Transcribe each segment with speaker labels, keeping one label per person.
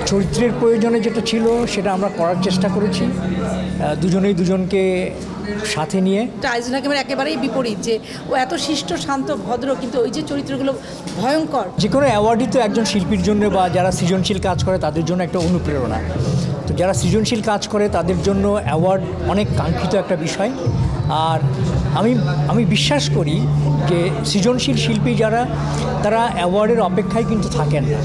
Speaker 1: চরিত্রের প্রয়োজনে যেটা ছিল সেটা আমরা করার চেষ্টা করেছি, দুজনেই দুজনকে সাথে নিয়ে।
Speaker 2: আইজুল হাকিমের একেবারেই বিপরীত, যে ও এত শিষ্ট শান্ত ভদ্র, কিন্তু ওই যে চরিত্রগুলো ভয়ঙ্কর।
Speaker 1: যে কোনো অ্যাওয়ার্ডই তো একজন শিল্পীর জন্য বা যারা সৃজনশীল কাজ করে তাদের জন্য একটা অনুপ্রেরণা। তো যারা সৃজনশীল কাজ করে তাদের জন্য অ্যাওয়ার্ড অনেক কাঙ্ক্ষিত একটা বিষয়। আর আমি বিশ্বাস করি যে সৃজনশীল শিল্পী যারা, তারা অ্যাওয়ার্ডের অপেক্ষায় কিন্তু থাকেন না,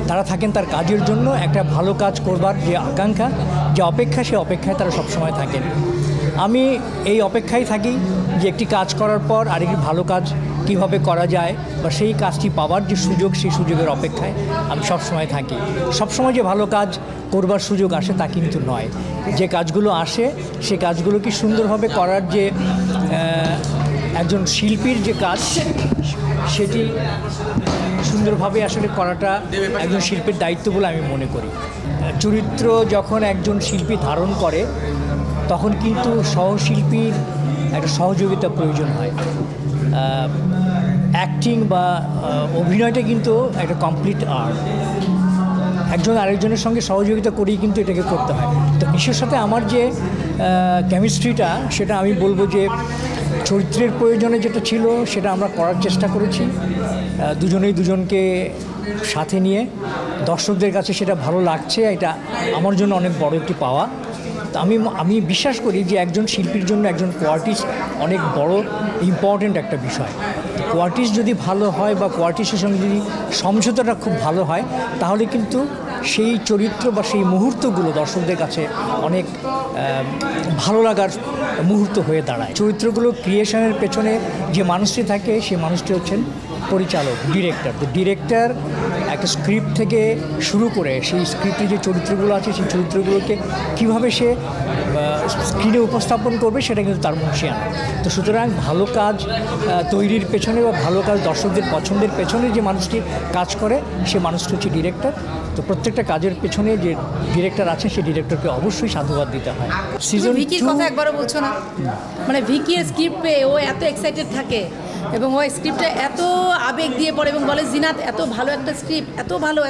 Speaker 1: তারা থাকেন তার কাজের জন্য। একটা ভালো কাজ করবার যে আকাঙ্ক্ষা, যে অপেক্ষা, সেই অপেক্ষায় তারা সবসময় থাকেন। আমি এই অপেক্ষায় থাকি যে একটি কাজ করার পর আরেকটি ভালো কাজ কীভাবে করা যায়, বা সেই কাজটি পাওয়ার যে সুযোগ, সেই সুযোগের অপেক্ষায় আমি সবসময় থাকি। সবসময় যে ভালো কাজ করবার সুযোগ আসে তা কিন্তু নয়। যে কাজগুলো আসে সে কাজগুলো কি সুন্দরভাবে করার যে একজন শিল্পীর যে কাজ, সেটি সুন্দরভাবে আসলে করাটা একজন শিল্পীর দায়িত্ব বলে আমি মনে করি। চরিত্র যখন একজন শিল্পী ধারণ করে তখন কিন্তু সহশিল্পীর একটা সহযোগিতা প্রয়োজন হয়। অ্যাক্টিং বা অভিনয়টা কিন্তু একটা কমপ্লিট আর্ট। একজন আরেকজনের সঙ্গে সহযোগিতা করেই কিন্তু এটাকে করতে হয়। তো বিশ্বের সাথে আমার যে কেমিস্ট্রিটা, সেটা আমি বলবো যে চরিত্রের প্রয়োজনে যেটা ছিল সেটা আমরা করার চেষ্টা করেছি, দুজনেই দুজনকে সাথে নিয়ে। দর্শকদের কাছে সেটা ভালো লাগছে, এটা আমার জন্য অনেক বড় একটি পাওয়া। তো আমি বিশ্বাস করি যে একজন শিল্পীর জন্য একজন কোয়ার্টিস্ট অনেক বড় ইম্পর্ট্যান্ট একটা বিষয়। কোয়ার্টিস্ট যদি ভালো হয় বা কোয়ার্টিস্টের সঙ্গে যদি সমঝোতাটা খুব ভালো হয়, তাহলে কিন্তু সেই চরিত্র বা সেই মুহূর্তগুলো দর্শকদের কাছে অনেক ভালো লাগার মুহূর্ত হয়ে দাঁড়ায়। চরিত্রগুলো ক্রিয়েশনের পেছনে যে মানুষটি থাকে, সেই মানুষটি হচ্ছেন পরিচালক, ডিরেক্টর। তো ডিরেক্টর একটা স্ক্রিপ্ট থেকে শুরু করে সেই স্ক্রিপ্টে যে চরিত্রগুলো আছে, সেই চরিত্রগুলোকে কীভাবে সে স্ক্রিনে উপস্থাপন করবে, সেটা কিন্তু তার মুখশিয়ানা। তো সুতরাং ভালো কাজ তৈরির পেছনে বা ভালো কাজ দর্শকদের পছন্দের পেছনে যে মানুষটি কাজ করে, সে মানুষটি হচ্ছে ডিরেক্টর। তো প্রত্যেকটা কাজের পেছনে যে ডিরেক্টর আছে, সেই ডিরেক্টরকে অবশ্যই সাধুবাদ দিতে হয়।
Speaker 2: সিজন ভিকির কথা একবারও বলছো না, মানে ভিকির স্ক্রিপ্ট পেয়ে ও এত এক্সাইটেড থাকে এবং ওই স্ক্রিপ্টে এত আবেগ দিয়ে পড়ে এবং বলে জিনাত এত ভালো একটা স্ক্রিপ্ট, এত ভালো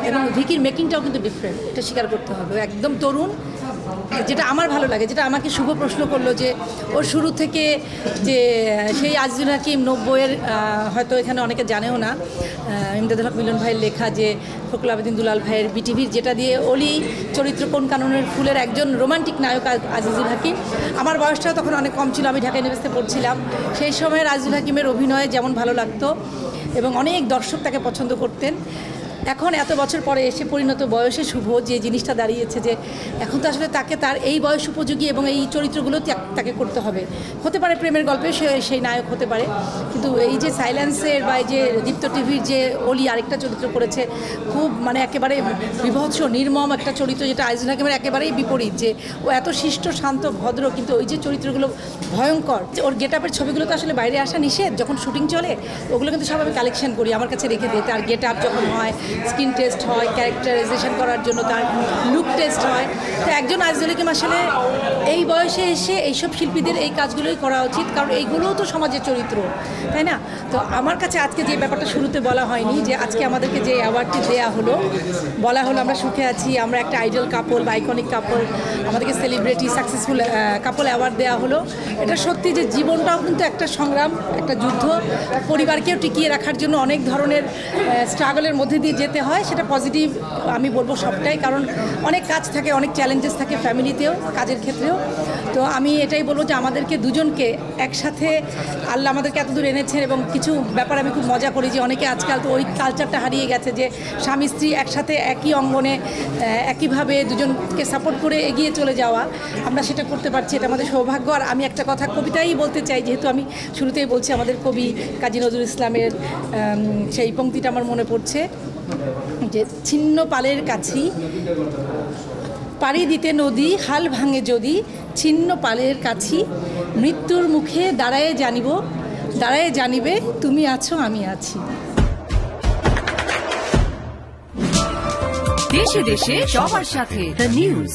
Speaker 2: এবং ভিকির মেকিংটাও কিন্তু ডিফারেন্ট, এটা স্বীকার করতে হবে। একদম তরুণ, যেটা আমার ভালো লাগে, যেটা আমাকে শুভ প্রশ্ন করলো যে ওর শুরু থেকে যে সেই আজিজুল হাকিম 90-এর, হয়তো এখানে অনেকে জানেও না, ইমদাদুল হক মিলন ভাইয়ের লেখা যে ফখরুল আবেদিন দুলাল ভাইয়ের বিটিভির, যেটা দিয়ে অলি চরিত্র কোন কাননের ফুলের একজন রোমান্টিক নায়ক আজিজুল হাকিম। আমার বয়সটাও তখন অনেক কম ছিল, আমি ঢাকা ইউনিভার্সিটিতে পড়ছিলাম। সেই সময়ের আজিজুল হাকিমের অভিনয় যেমন ভালো লাগতো এবং অনেক দর্শক তাকে পছন্দ করতেন। এখন এত বছর পরে এসে পরিণত বয়সে শুভ যে জিনিসটা দাঁড়িয়েছে, যে এখন তো আসলে তাকে তার এই বয়স উপযোগী এবং এই চরিত্রগুলো তাকে করতে হবে। হতে পারে প্রেমের গল্পে সেই নায়ক হতে পারে, কিন্তু এই যে সাইলেন্সের বা এই যে দীপ্ত টিভির যে অলি আরেকটা চরিত্র করেছে, খুব মানে একেবারে বিভৎস নির্মম একটা চরিত্র, যেটা আইজুল হাকিমের একেবারেই বিপরীত, যে ও এত শিষ্ট শান্ত ভদ্র, কিন্তু ওই যে চরিত্রগুলো ভয়ঙ্কর। ওর গেট আপের ছবিগুলো তো আসলে বাইরে আসা নিষেধ, যখন শুটিং চলে ওগুলো কিন্তু সব আমি কালেকশন করি, আমার কাছে রেখে দিই। তার গেট আপ যখন হয়, স্কিন টেস্ট হয়, ক্যারেক্টারাইজেশন করার জন্য তার লুক টেস্ট হয়। তো একজন আইজুল হাকিম আসলে এই বয়সে এসে এইসব শিল্পীদের এই কাজগুলোই করা উচিত, কারণ এইগুলোও তো সমাজের চরিত্র, তাই না? তো আমার কাছে আজকে যে ব্যাপারটা শুরুতে বলা হয়নি, যে আজকে আমাদেরকে যে অ্যাওয়ার্ডটি দেওয়া হলো, বলা হলো আমরা সুখে আছি, আমরা একটা আইডল কাপল বা আইকনিক কাপল, আমাদেরকে সেলিব্রিটি সাকসেসফুল কাপল অ্যাওয়ার্ড দেওয়া হলো। এটা সত্যি যে জীবনটাও কিন্তু একটা সংগ্রাম, একটা যুদ্ধ, পরিবারকেও টিকিয়ে রাখার জন্য অনেক ধরনের স্ট্রাগলের মধ্যে দিয়ে যেতে হয়। সেটা পজিটিভ আমি বলবো সবটাই, কারণ অনেক কাজ থাকে, অনেক চ্যালেঞ্জেস থাকে ফ্যামিলিতেও, কাজের ক্ষেত্রেও। তো আমি এটাই বলবো যে আমাদেরকে দুজনকে একসাথে আল্লাহ আমাদেরকে এত দূর এনেছেন, এবং কিছু ব্যাপার আমি খুব মজা করি যে অনেকে আজকাল তো ওই কালচারটা হারিয়ে গেছে, যে স্বামী স্ত্রী একসাথে একই অঙ্গনে একইভাবে দুজনকে সাপোর্ট করে এগিয়ে চলে যাওয়া, আমরা সেটা করতে পারছি, এটা আমাদের সৌভাগ্য। আর আমি একটা কথা কবিতাই বলতে চাই, যেহেতু আমি শুরুতেই বলছি আমাদের কবি কাজী নজরুল ইসলামের সেই পংক্তিটা আমার মনে পড়ছে, যে ছিন্ন পালের কাছি পাড়ি দিতে নদী, হাল ভাঙে যদি ছিন্ন পালের কাছি, মৃত্যুর মুখে দাঁড়ায়ে জানিবে তুমি আছো আমি আছি।
Speaker 3: দেশে দেশে সবার সাথে দ্য নিউজ।